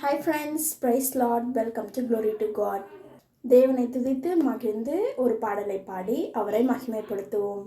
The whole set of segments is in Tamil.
Hi friends, praise lord, welcome to glory to God. தேவனை துதித்து மகிழ்ந்து ஒரு பாடலை பாடி அவரை மகிமைப்படுத்துவோம்.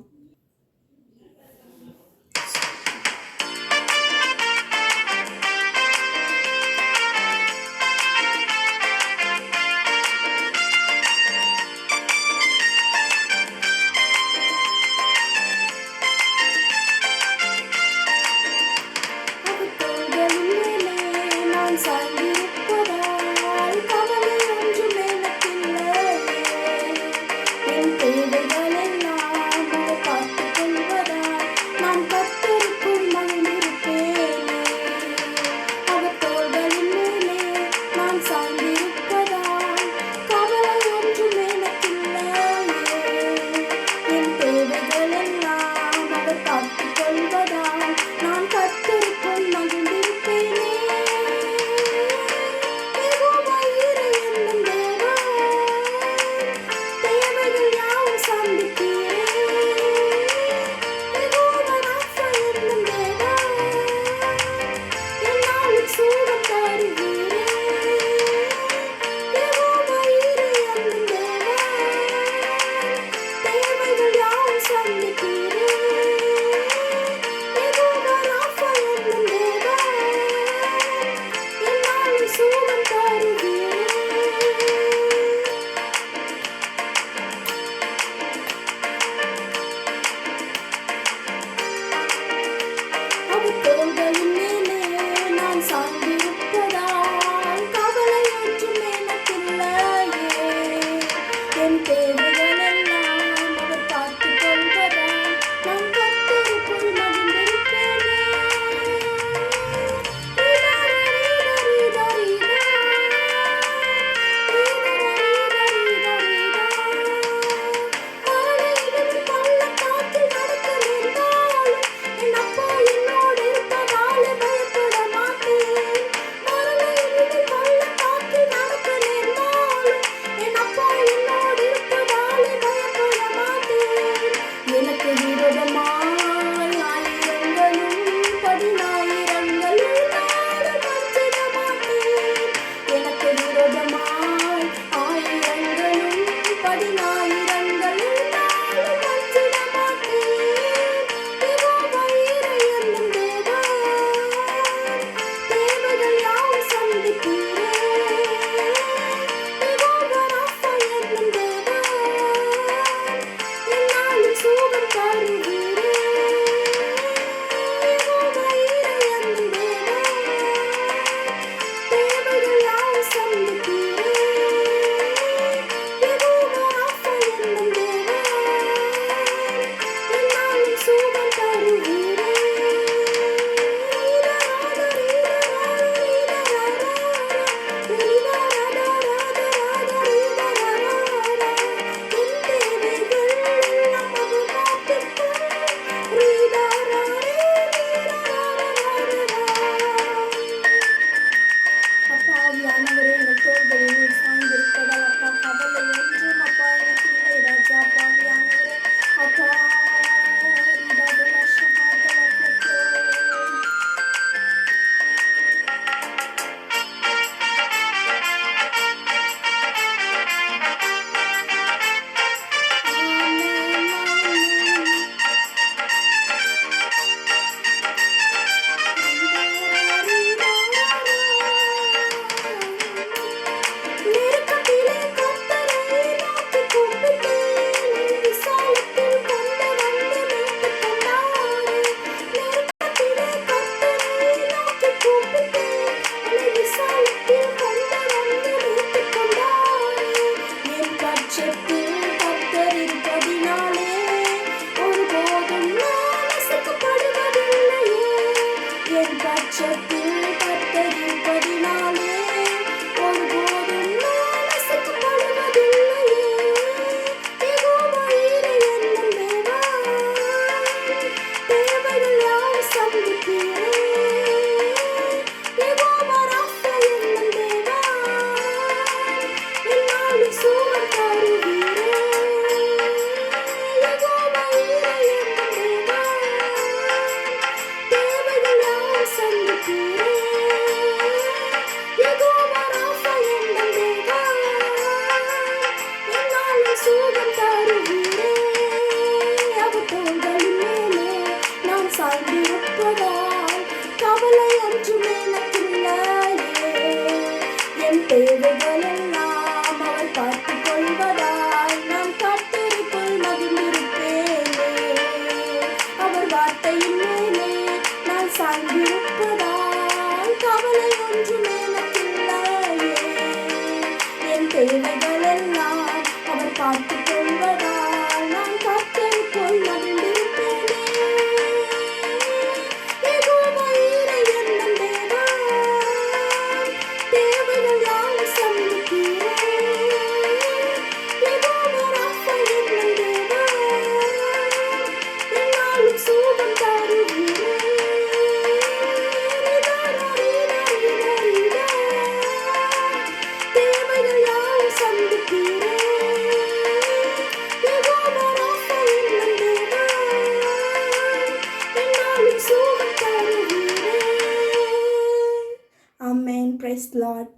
தேவைகள் எல்லாம் அவர் பார்த்துக் கொள்வதால் நான் கர்த்தருக்குள் மகிழ்ந்திருப்பேனே. அவர் வார்த்தையின் மேலே நான் சார்ந்திருப்பதால் கவலை ஒன்றும் எனக்கில்லையே. என் தேவைகள் எல்லாம் அவர் பார்த்துக் கொள்வதால் நான் கர்த்தருக்குள் மகிழ்ந்திருப்பேனே. யெகோவா ஈரே என்னும் தேவா, தேவைகள் யாவும் சந்திக்கிறே. யெகோவா ராஃபா என்னும் தேவா, என்னாலும் சுகம் தருகிறே. தேவைகள் யாவும் சந்திக்கிறே. யெகோவா ராஃபா என்னும் தேவா, என்னாலும் சுகம் தருகிறே. Amen. Praise the Lord.